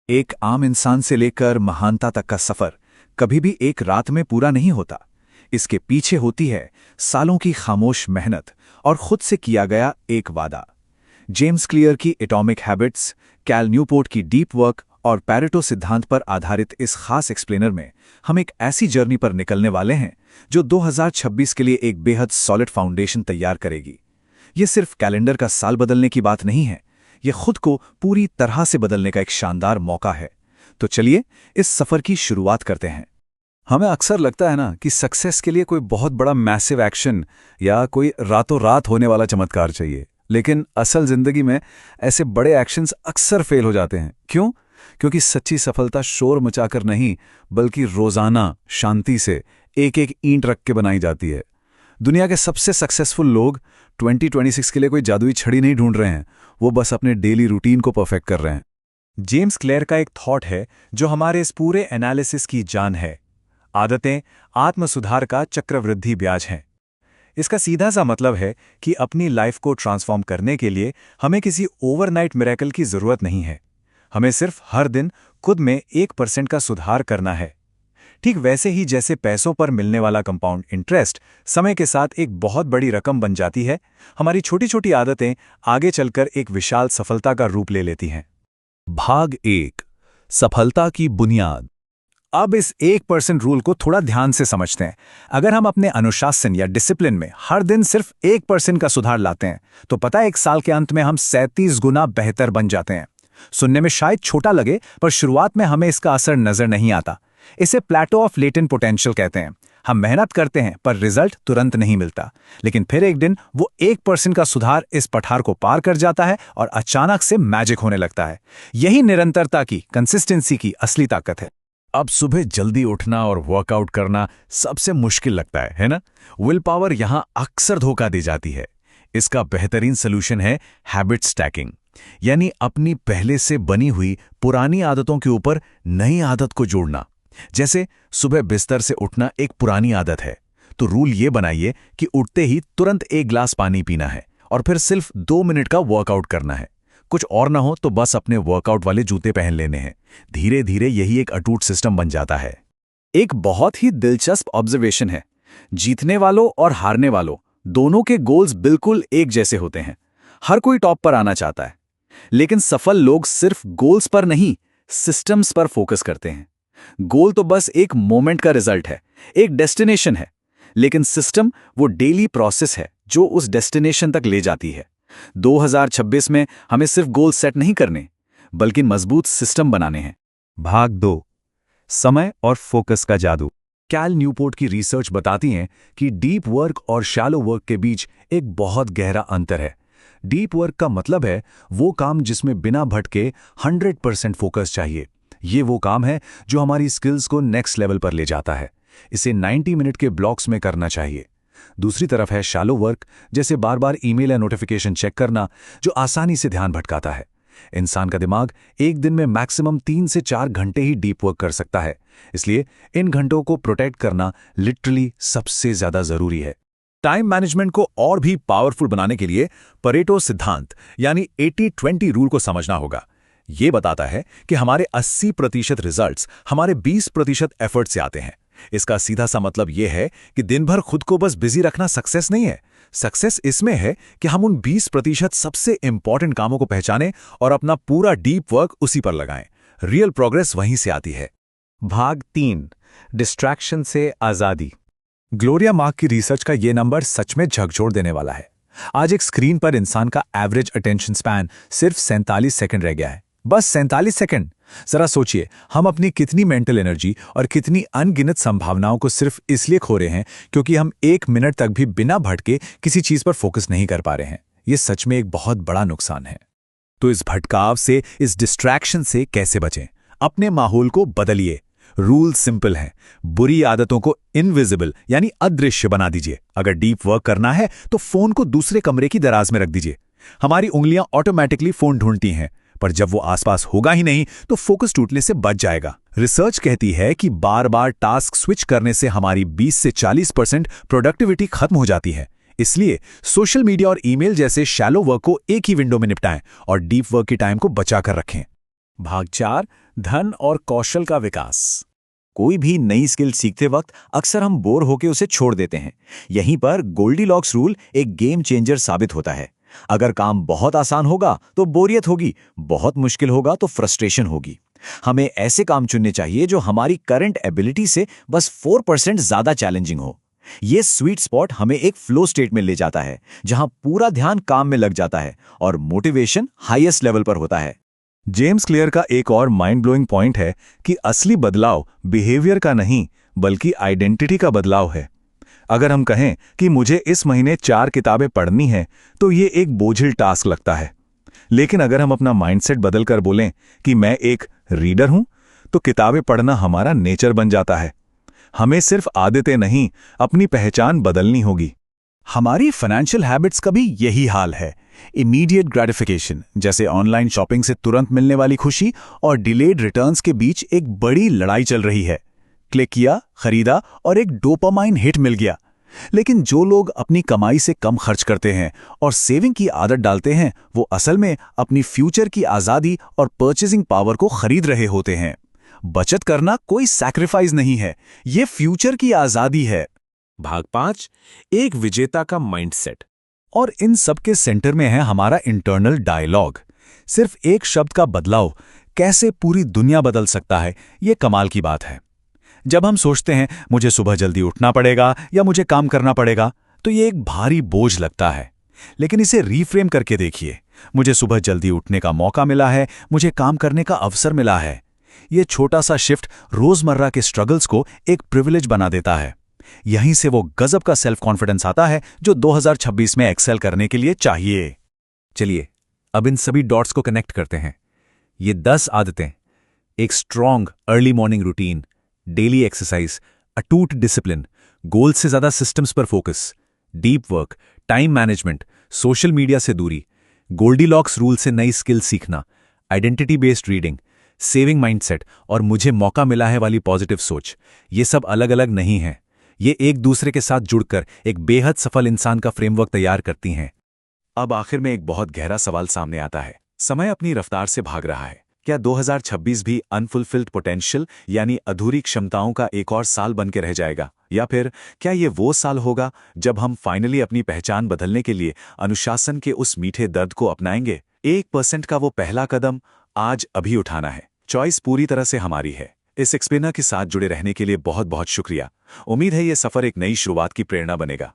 एक आम इंसान से लेकर महानता तक का सफर कभी भी एक रात में पूरा नहीं होता। इसके पीछे होती है सालों की खामोश मेहनत और खुद से किया गया एक वादा। जेम्स क्लियर की एटॉमिक हैबिट्स, कैल न्यूपोर्ट की डीप वर्क और पैरेटो सिद्धांत पर आधारित इस खास एक्सप्लेनर में हम एक ऐसी जर्नी पर निकलने वाले हैं जो 2026 के लिए एक बेहद सॉलिड फाउंडेशन तैयार करेगी। ये सिर्फ कैलेंडर का साल बदलने की बात नहीं है, ये खुद को पूरी तरह से बदलने का एक शानदार मौका है। तो चलिए इस सफर की शुरुआत करते हैं। हमें अक्सर लगता है ना कि सक्सेस के लिए कोई बहुत बड़ा मैसिव एक्शन या कोई रातों रात होने वाला चमत्कार चाहिए, लेकिन असल जिंदगी में ऐसे बड़े एक्शंस अक्सर फेल हो जाते हैं। क्यों? क्योंकि सच्ची सफलता शोर मचाकर नहीं, बल्कि रोजाना शांति से एक एक ईंट रख के बनाई जाती है। दुनिया के सबसे सक्सेसफुल लोग 2026 के लिए कोई जादुई छड़ी नहीं ढूंढ रहे हैं, वो बस अपने डेली रूटीन को परफेक्ट कर रहे हैं। जेम्स क्लेयर का एक थॉट है जो हमारे इस पूरे एनालिसिस की जान है। आदतें आत्मसुधार का चक्रवृद्धि ब्याज हैं। इसका सीधा सा मतलब है कि अपनी लाइफ को ट्रांसफॉर्म करने के लिए हमें किसी ओवरनाइट मिरेकल की जरूरत नहीं है। हमें सिर्फ हर दिन खुद में 1% का सुधार करना है। ठीक वैसे ही जैसे पैसों पर मिलने वाला कंपाउंड इंटरेस्ट समय के साथ एक बहुत बड़ी रकम बन जाती है, हमारी छोटी छोटी आदतें आगे चलकर एक विशाल सफलता का रूप ले लेती हैं। भाग 1, सफलता की बुनियाद। अब इस 1% रूल को थोड़ा ध्यान से समझते हैं। अगर हम अपने अनुशासन या डिसिप्लिन में हर दिन सिर्फ 1% का सुधार लाते हैं, तो पता है एक साल के अंत में हम 37 गुना बेहतर बन जाते हैं। सुनने में शायद छोटा लगे, पर शुरुआत में हमें इसका असर नजर नहीं आता। इसे प्लेटो ऑफ लेटेंट पोटेंशियल कहते हैं। हम मेहनत करते हैं पर रिजल्ट तुरंत नहीं मिलता, लेकिन फिर एक दिन वो 1% का सुधार इस पठार को पार कर जाता है और अचानक से मैजिक होने लगता है। यही निरंतरता की, कंसिस्टेंसी की असली ताकत है। अब सुबह जल्दी उठना और वर्कआउट करना सबसे मुश्किल लगता है ना? विल पावर यहां अक्सर धोखा दी जाती है। इसका बेहतरीन सोल्यूशन है हैबिट स्टैकिंग, यानी अपनी पहले से बनी हुई पुरानी आदतों के ऊपर नई आदत को जोड़ना। जैसे सुबह बिस्तर से उठना एक पुरानी आदत है, तो रूल ये बनाइए कि उठते ही तुरंत 1 गिलास पानी पीना है और फिर सिर्फ 2 मिनट का वर्कआउट करना है। कुछ और ना हो तो बस अपने वर्कआउट वाले जूते पहन लेने हैं। धीरे धीरे यही एक अटूट सिस्टम बन जाता है। एक बहुत ही दिलचस्प ऑब्जर्वेशन है, जीतने वालों और हारने वालों दोनों के गोल्स बिल्कुल एक जैसे होते हैं। हर कोई टॉप पर आना चाहता है, लेकिन सफल लोग सिर्फ गोल्स पर नहीं, सिस्टम्स पर फोकस करते हैं। गोल तो बस एक मोमेंट का रिजल्ट है, एक डेस्टिनेशन है, लेकिन सिस्टम वो डेली प्रोसेस है जो उस डेस्टिनेशन तक ले जाती है। 2026 में हमें सिर्फ गोल सेट नहीं करने, बल्कि मजबूत सिस्टम बनाने हैं। भाग 2, समय और फोकस का जादू। कैल न्यूपोर्ट की रिसर्च बताती है कि डीप वर्क और शैलो वर्क के बीच एक बहुत गहरा अंतर है। डीप वर्क का मतलब है वो काम जिसमें बिना भटके 100% फोकस चाहिए। ये वो काम है जो हमारी स्किल्स को नेक्स्ट लेवल पर ले जाता है। इसे 90 मिनट के ब्लॉक्स में करना चाहिए। दूसरी तरफ है शैलो वर्क, जैसे बार बार ईमेल या नोटिफिकेशन चेक करना, जो आसानी से ध्यान भटकाता है। इंसान का दिमाग एक दिन में मैक्सिमम 3 से 4 घंटे ही डीप वर्क कर सकता है, इसलिए इन घंटों को प्रोटेक्ट करना लिटरली सबसे ज्यादा जरूरी है। टाइम मैनेजमेंट को और भी पावरफुल बनाने के लिए परेटो सिद्धांत यानी 80-20 रूल को समझना होगा। ये बताता है कि हमारे 80% रिजल्ट्स हमारे 20% एफर्ट से आते हैं। इसका सीधा सा मतलब यह है कि दिन भर खुद को बस बिजी रखना सक्सेस नहीं है। सक्सेस इसमें है कि हम उन 20% सबसे इंपॉर्टेंट कामों को पहचानें और अपना पूरा डीप वर्क उसी पर लगाएं। रियल प्रोग्रेस वहीं से आती है। भाग 3, डिस्ट्रैक्शन से आजादी। ग्लोरिया मार्क की रिसर्च का ये नंबर सच में झकझोर देने वाला है। आज एक स्क्रीन पर इंसान का एवरेज अटेंशन स्पैन सिर्फ 47 सेकंड रह गया है। बस 47 सेकंड। जरा सोचिए, हम अपनी कितनी मेंटल एनर्जी और कितनी अनगिनत संभावनाओं को सिर्फ इसलिए खो रहे हैं क्योंकि हम 1 मिनट तक भी बिना भटके किसी चीज पर फोकस नहीं कर पा रहे हैं। ये सच में एक बहुत बड़ा नुकसान है। तो इस भटकाव से, इस डिस्ट्रैक्शन से कैसे बचें? अपने माहौल को बदलिए। रूल सिंपल है, बुरी आदतों को इनविजिबल यानी अदृश्य बना दीजिए। अगर डीप वर्क करना है तो फोन को दूसरे कमरे की दराज में रख दीजिए। हमारी उंगलियां ऑटोमेटिकली फोन ढूंढती हैं, पर जब वो आसपास होगा ही नहीं तो फोकस टूटने से बच जाएगा। रिसर्च कहती है कि बार बार टास्क स्विच करने से हमारी 20 से 40% प्रोडक्टिविटी खत्म हो जाती है। इसलिए सोशल मीडिया और ईमेल जैसे शैलो वर्क को एक ही विंडो में निपटाएं और डीप वर्क के टाइम को बचा कर रखें। भाग 4, धन और कौशल का विकास। कोई भी नई स्किल सीखते वक्त अक्सर हम बोर होकर उसे छोड़ देते हैं। यहीं पर गोल्डीलॉक्स रूल एक गेम चेंजर साबित होता है। अगर काम बहुत आसान होगा तो बोरियत होगी, बहुत मुश्किल होगा तो फ्रस्ट्रेशन होगी। हमें ऐसे काम चुनने चाहिए जो हमारी करंट एबिलिटी से बस 4% ज्यादा चैलेंजिंग हो। ये स्वीट स्पॉट हमें एक फ्लो स्टेट में ले जाता है, जहां पूरा ध्यान काम में लग जाता है और मोटिवेशन हाईएस्ट लेवल पर होता है। जेम्स क्लियर का एक और माइंड ब्लोइंग पॉइंट है कि असली बदलाव बिहेवियर का नहीं बल्कि आइडेंटिटी का बदलाव है। अगर हम कहें कि मुझे इस महीने 4 किताबें पढ़नी हैं, तो ये एक बोझिल टास्क लगता है। लेकिन अगर हम अपना माइंडसेट बदलकर बोलें कि मैं एक रीडर हूं, तो किताबें पढ़ना हमारा नेचर बन जाता है। हमें सिर्फ आदतें नहीं, अपनी पहचान बदलनी होगी। हमारी फाइनेंशियल हैबिट्स का भी यही हाल है। इमीडिएट ग्रेटिफिकेशन जैसे ऑनलाइन शॉपिंग से तुरंत मिलने वाली खुशी और डिलेड रिटर्न्स के बीच एक बड़ी लड़ाई चल रही है। क्लिक किया, खरीदा और एक डोपामाइन हिट मिल गया। लेकिन जो लोग अपनी कमाई से कम खर्च करते हैं और सेविंग की आदत डालते हैं, वो असल में अपनी फ्यूचर की आज़ादी और परचेजिंग पावर को खरीद रहे होते हैं। बचत करना कोई सैक्रिफाइस नहीं है, ये फ्यूचर की आज़ादी है। भाग 5, एक विजेता का माइंडसेट। और इन सब के सेंटर में है हमारा इंटरनल डायलॉग। सिर्फ एक शब्द का बदलाव कैसे पूरी दुनिया बदल सकता है, ये कमाल की बात है। जब हम सोचते हैं मुझे सुबह जल्दी उठना पड़ेगा या मुझे काम करना पड़ेगा, तो ये एक भारी बोझ लगता है। लेकिन इसे रीफ्रेम करके देखिए, मुझे सुबह जल्दी उठने का मौका मिला है, मुझे काम करने का अवसर मिला है। ये छोटा सा शिफ्ट रोजमर्रा के स्ट्रगल्स को एक प्रिविलेज बना देता है। यहीं से वो गजब का सेल्फ कॉन्फिडेंस आता है जो 2026 में एक्सेल करने के लिए चाहिए। चलिए अब इन सभी डॉट्स को कनेक्ट करते हैं। ये 10 आदतें, एक strong early morning routine, daily exercise, अटूट डिसिप्लिन, गोल से ज्यादा सिस्टम्स पर focus, deep work, time management, social media से दूरी, गोल्डीलॉक्स रूल से नई स्किल सीखना, identity based reading, saving mindset और मुझे मौका मिला है वाली पॉजिटिव सोच। ये सब अलग अलग नहीं हैं, ये एक दूसरे के साथ जुड़कर एक बेहद सफल इंसान का फ्रेमवर्क तैयार करती हैं। अब आखिर में एक बहुत गहरा सवाल सामने आता है। समय अपनी रफ्तार से भाग रहा है। क्या 2026 भी अनफुलफिल्ड पोटेंशियल यानी अधूरी क्षमताओं का एक और साल बन के रह जाएगा? या फिर क्या ये वो साल होगा जब हम फाइनली अपनी पहचान बदलने के लिए अनुशासन के उस मीठे दर्द को अपनाएंगे? 1% का वो पहला कदम आज अभी उठाना है। चॉइस पूरी तरह से हमारी है। इस एक्सप्लेनर के साथ जुड़े रहने के लिए बहुत बहुत शुक्रिया। उम्मीद है ये सफर एक नई शुरुआत की प्रेरणा बनेगा।